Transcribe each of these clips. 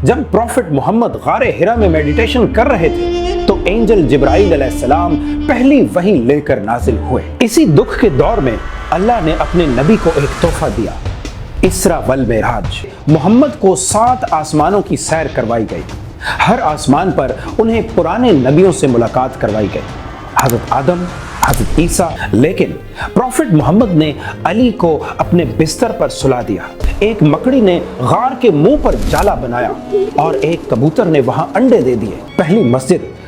جب پروفٹ محمد غار ہرا میں میڈیٹیشن کر رہے تھے تو اینجل جبرائیل علیہ السلام پہلی وحی لے کر نازل ہوئے۔ اسی دکھ کے دور میں اللہ نے اپنے نبی کو ایک تحفہ دیا، اسرا والمعراج۔ محمد کو 7 آسمانوں کی سیر کروائی گئی۔ ہر آسمان پر انہیں پرانے نبیوں سے ملاقات کروائی گئی، حضرت آدم، حضرت عیسیٰ۔ لیکن پروفٹ محمد نے علی کو اپنے بستر پر سلا دیا۔ ایک مکڑی نے غار کے منہ پر جالا بنایا اور ایک کبوتر نے وہاں انڈے دے دیے۔ پہلی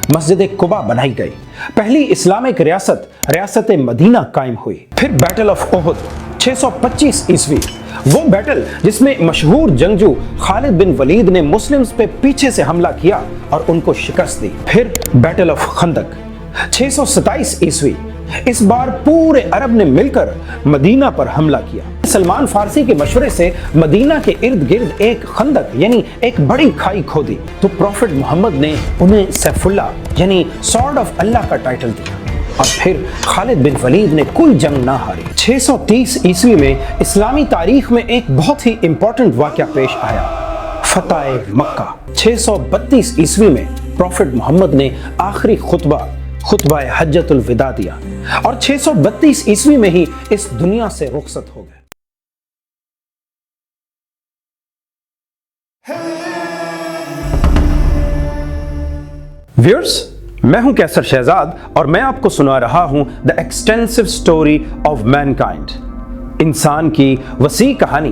مسجد قباء بنائی گئی۔ پہلی اسلامک ریاست مدینہ قائم ہوئی۔ پھر بیٹل آف احد 625 عیسوی، وہ بیٹل جس میں مشہور جنگجو خالد بن ولید نے مسلمز پہ پیچھے سے حملہ کیا اور ان کو شکست دی۔ پھر بیٹل آف خندق 627 عیسوی، اس بار پورے عرب نے مل کر مدینہ پر حملہ کیا۔ سلمان فارسی کے مشورے سے مدینہ کے ارد گرد ایک خندق یعنی ایک بڑی کھائی کھودی تو پروفٹ محمد نے انہیں سیف اللہ یعنی سورڈ آف اللہ کا ٹائٹل دیا۔ اور پھر خالد بن ولید نے کوئی جنگ نہ ہاری۔ 630 عیسوی میں اسلامی تاریخ میں ایک بہت ہی امپورٹنٹ واقعہ پیش آیا، فتح مکہ۔ 632 عیسوی میں پروفٹ محمد نے آخری خطبہ حجۃ الوداع دیا اور 632 عیسوی میں ہی اس دنیا سے رخصت ہو گئے۔ ویورز، میں ہوں کیسر شہزاد اور میں آپ کو سنا رہا ہوں The Extensive Story of Mankind، انسان کی وسیع کہانی۔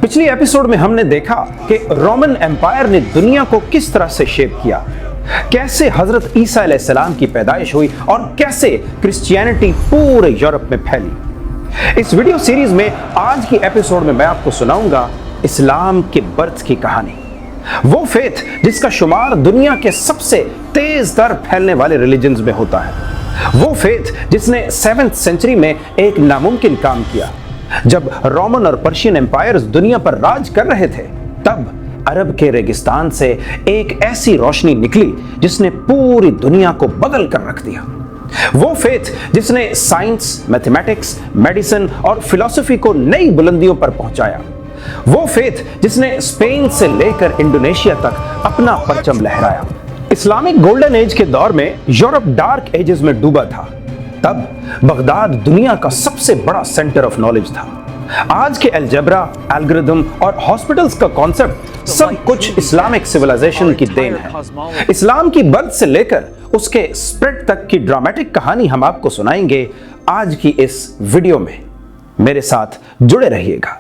پچھلی ایپیسوڈ میں ہم نے دیکھا کہ رومن ایمپائر نے دنیا کو کس طرح سے شیپ کیا، کیسے حضرت عیسیٰ علیہ السلام کی پیدائش ہوئی اور کیسے کرسچینٹی پورے یورپ میں پھیلی۔ اس ویڈیو سیریز میں آج کی ایپیسوڈ میں آپ کو سناؤں گا اسلام کے برتھ کی کہانی، وہ فیتھ جس کا شمار دنیا کے سب سے تیز تر پھیلنے والے ریلیجنز میں ہوتا ہے، وہ فیتھ جس نے 7ویں سینچری میں ایک ناممکن کام کیا۔ جب رومن اور پرشین ایمپائرز دنیا پر راج کر رہے تھے تب عرب کے ریگستان سے ایک ایسی روشنی نکلی جس نے پوری دنیا کو بدل کر رکھ دیا۔ وہ فیتھ جس نے سائنس، میتھمیٹکس، میڈیسن اور فلسفی کو نئی بلندیوں پر پہنچایا۔ وہ فیتھ جس نے اسپین سے لے کر انڈونیشیا تک اپنا پرچم لہرایا۔ اسلامک گولڈن ایج کے دور میں یورپ ڈارک ایجز میں ڈوبا تھا۔ تب بغداد دنیا کا سب سے بڑا سینٹر آف نالج تھا۔ آج کے الجبرا، الگوریدم اور ہاسپٹلز کا کانسیپٹ سب کچھ اسلامک سیولائزیشن کی دین ہے۔ اسلام کی برتھ سے لے کر اس کے اسپریڈ تک کی ڈرامٹک کہانی ہم آپ کو سنائیں گے آج کی اس ویڈیو میں۔ میرے ساتھ جڑے رہیے گا۔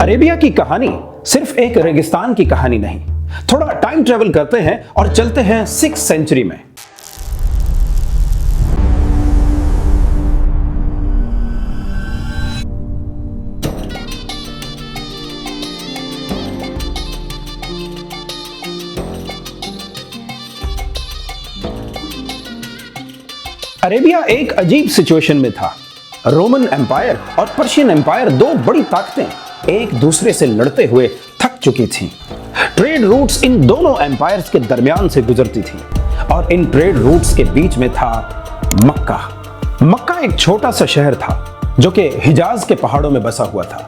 عربیہ کی کہانی صرف ایک ریگستان کی کہانی نہیں۔ تھوڑا ٹائم ٹریول کرتے ہیں اور چلتے ہیں 6 سینچری میں۔ عربیہ ایک عجیب سچویشن میں تھا۔ رومن ایمپائر اور پرشین ایمپائر دو بڑی طاقتیں ایک دوسرے سے لڑتے ہوئے تھک چکی تھیں۔ ٹریڈ روٹس ان دونوں ایمپائرز کے درمیان سے گزرتی تھیں اور ان ٹریڈ روٹس کے بیچ میں تھا مکہ۔ مکہ ایک چھوٹا سا شہر تھا جو کہ حجاز کے پہاڑوں میں بسا ہوا تھا،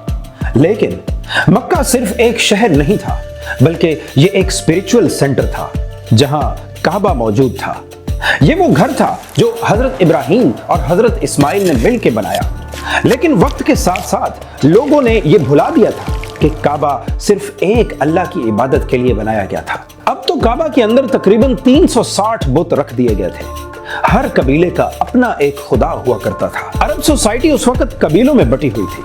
لیکن مکہ صرف ایک شہر نہیں تھا بلکہ یہ ایک اسپرچول سینٹر تھا جہاں کعبہ موجود تھا۔ یہ وہ گھر تھا جو حضرت ابراہیم اور حضرت اسماعیل نے مل کے بنایا، لیکن وقت کے ساتھ ساتھ لوگوں نے یہ بھلا دیا تھا کہ کعبہ صرف ایک اللہ کی عبادت کے لیے بنایا گیا تھا۔ اب تو کعبہ کے اندر تقریباً 360 بت رکھ دیے گئے تھے۔ ہر قبیلے کا اپنا ایک خدا ہوا کرتا تھا۔ عرب سوسائٹی اس وقت قبیلوں میں بٹی ہوئی تھی۔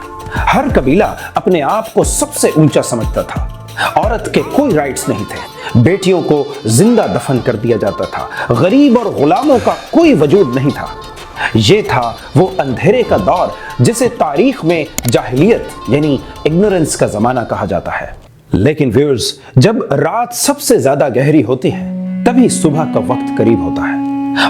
ہر قبیلہ اپنے آپ کو سب سے اونچا سمجھتا تھا۔ عورت کے کوئی رائٹس نہیں تھے، بیٹیوں کو زندہ دفن کر دیا جاتا تھا، غریب اور غلاموں کا کوئی وجود نہیں تھا۔ یہ تھا وہ اندھیرے کا دور جسے تاریخ میں جاہلیت یعنی اگنورنس کا زمانہ کہا جاتا ہے۔ لیکن ویورز، جب رات سب سے زیادہ گہری ہوتی ہے تبھی صبح کا وقت قریب ہوتا ہے۔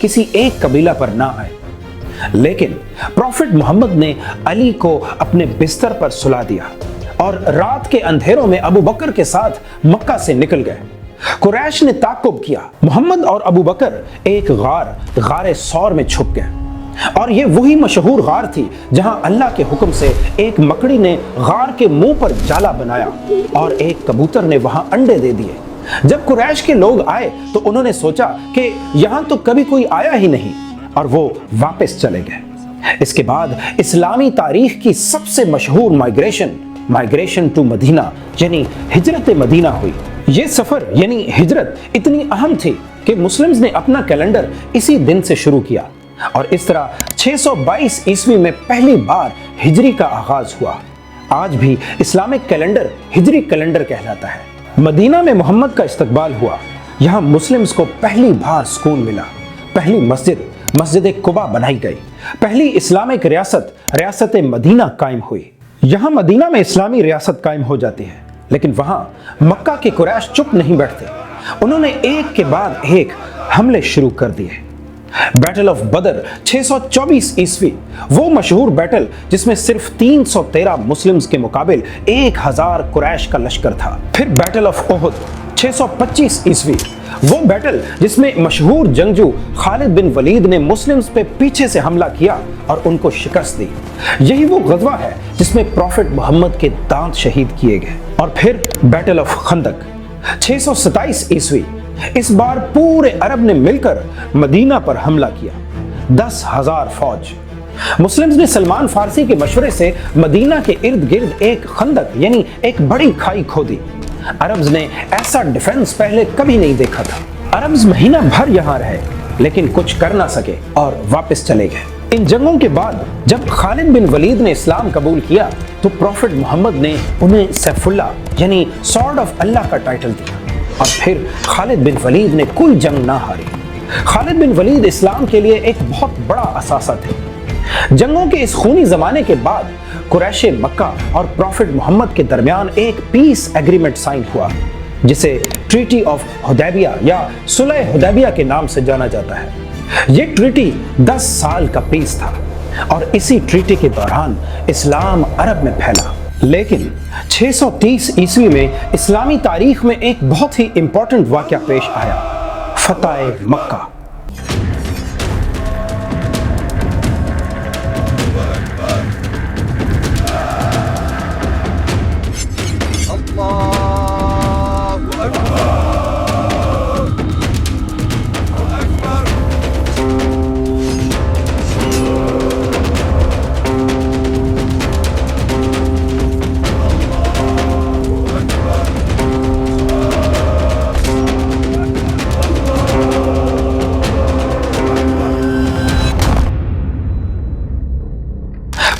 کسی ایک قبیلہ پر نہ آئے۔ لیکن پروفٹ محمد نے علی کو اپنے بستر پر سلا دیا اور رات کے اندھیروں میں ابو بکر کے ساتھ مکہ سے نکل گئے۔ قریش نے تعقب کیا۔ محمد اور ابو بکر ایک غار ثور میں چھپ گئے، اور یہ وہی مشہور غار تھی جہاں اللہ کے حکم سے ایک مکڑی نے غار کے منہ پر جالا بنایا اور ایک کبوتر نے وہاں انڈے دے دیے۔ جب قریش کے لوگ آئے تو انہوں نے سوچا کہ یہاں تو کبھی کوئی آیا ہی نہیں، اور وہ واپس چلے گئے۔ اس کے بعد اسلامی تاریخ کی سب سے مشہور مائگریشن ٹو مدینہ یعنی ہجرت مدینہ ہوئی۔ یہ سفر یعنی ہجرت اتنی اہم تھی کہ مسلمز نے اپنا کیلنڈر اسی دن سے شروع کیا، اور اس طرح 622 عیسوی میں پہلی بار ہجری کا آغاز ہوا۔ آج بھی اسلامک کیلنڈر ہجری کیلنڈر کہلاتا ہے۔ مدینہ میں محمد کا استقبال ہوا۔ یہاں مسلمز کو پہلی بار سکون ملا۔ پہلی مسجد قباء بنائی گئی۔ پہلی اسلامک ریاست مدینہ قائم ہوئی۔ یہاں مدینہ میں اسلامی ریاست قائم ہو جاتی ہے، لیکن وہاں مکہ کے قریش چپ نہیں بیٹھتے۔ انہوں نے ایک کے بعد ایک حملے شروع کر دیے۔ بیٹل آف بدر 624 عیسوی، وہ مشہور بیٹل جس میں صرف 313 مسلمز کے مقابل 1000 قریش کا لشکر تھا۔ پھر بیٹل آف احد 625 عیسوی، وہ بیٹل جس میں مشہور جنگجو خالد بن ولید نے مسلمز پہ پیچھے سے حملہ کیا اور ان کو شکست دی۔ یہی وہ غزوہ ہے جس میں پروفٹ محمد کے دانت شہید کیے گئے۔ اور پھر بیٹل آف خندق 627 عیسوی، اس بار پورے عرب نے مل کر مدینہ پر حملہ کیا، 10,000 فوج۔ مسلمز نے سلمان فارسی کے مشورے سے مدینہ کے ارد گرد ایک خندق یعنی ایک بڑی کھائی کھودی۔ عربز نے ایسا ڈیفنس پہلے کبھی نہیں دیکھا تھا۔ عربز مہینہ بھر یہاں رہے لیکن کچھ کر نہ سکے اور واپس چلے گئے۔ ان جنگوں کے بعد جب خالد بن ولید نے اسلام قبول کیا تو پروفٹ محمد نے انہیں سیف اللہ یعنی سورڈ آف اللہ کا ٹائٹل دیا، اور پھر خالد بن ولید نے کوئی جنگ نہ ہاری۔ خالد بن ولید اسلام کے لیے ایک بہت بڑا اثاثہ تھے۔ جنگوں کے اس خونی زمانے کے بعد قریش مکہ اور پروفٹ محمد کے درمیان ایک پیس ایگریمنٹ سائن ہوا جسے ٹریٹی آف حدیبیہ یا صلح حدیبیہ کے نام سے جانا جاتا ہے۔ یہ ٹریٹی 10 سال کا پیس تھا، اور اسی ٹریٹی کے دوران اسلام عرب میں پھیلا۔ لیکن 630 عیسوی میں اسلامی تاریخ میں ایک بہت ہی امپورٹنٹ واقعہ پیش آیا، فتح مکہ۔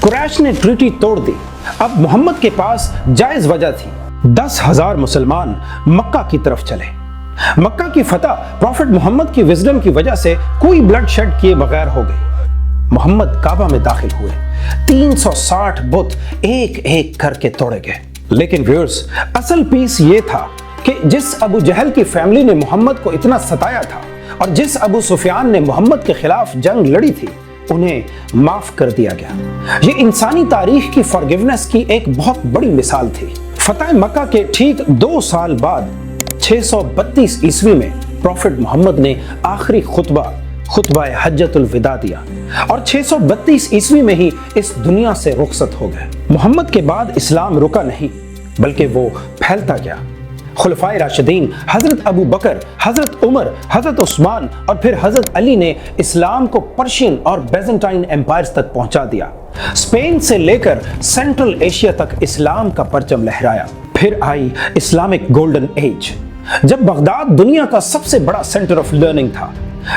قریش نے ٹریٹی توڑ دی۔ اب محمد کے پاس جائز وجہ تھی۔ 10,000 مسلمان مکہ کی طرف چلے۔ مکہ کی فتح پروفٹ محمد کی وزڈم کی وجہ سے کوئی بلڈ شیڈ کیے بغیر ہو گئی۔ محمد کعبہ میں داخل ہوئے، 360 بت ایک ایک کر کے توڑے گئے۔ لیکن ویورز، اصل پیس یہ تھا کہ جس ابو جہل کی فیملی نے محمد کو اتنا ستایا تھا اور جس ابو سفیان نے محمد کے خلاف جنگ لڑی تھی، انہیں معاف کر دیا گیا۔ یہ انسانی تاریخ کی فارگیونیس کی ایک بہت بڑی مثال تھی۔ فتح مکہ کے ٹھیک 2 سال بعد 632 عیسوی میں پروفٹ محمد نے آخری خطبہ حجۃ الوداع دیا، اور 632 عیسوی میں ہی اس دنیا سے رخصت ہو گئے۔ محمد کے بعد اسلام رکا نہیں بلکہ وہ پھیلتا گیا۔ خلفائے راشدین حضرت ابو بکر، حضرت عمر، حضرت عثمان اور پھر حضرت علی نے اسلام کو پرشین اور بیزنٹائن ایمپائرز تک پہنچا دیا۔ اسپین سے لے کر سینٹرل ایشیا تک اسلام کا پرچم لہرایا۔ پھر آئی اسلامک گولڈن ایج، جب بغداد دنیا کا سب سے بڑا سینٹر آف لرننگ تھا،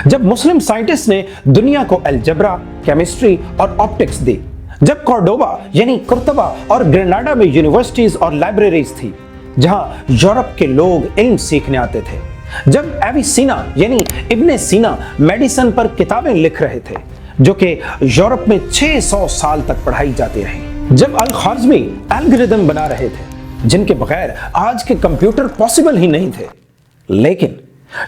جب مسلم سائنٹسٹ نے دنیا کو الجبرا، کیمسٹری اور آپٹکس دی، جب کورڈوبا یعنی قرطبہ اور گریناڈا میں یونیورسٹیز اور لائبریریز تھی جہاں یورپ کے لوگ علم سیکھنے آتے تھے، جب ایویسینا یعنی ابن سینا میڈیسن پر کتابیں لکھ رہے تھے جو کہ یورپ میں 600 سال تک پڑھائی جاتی رہی، جب الخوارزمی الگوریدم بنا رہے تھے جن کے بغیر آج کے کمپیوٹر پاسبل ہی نہیں تھے، لیکن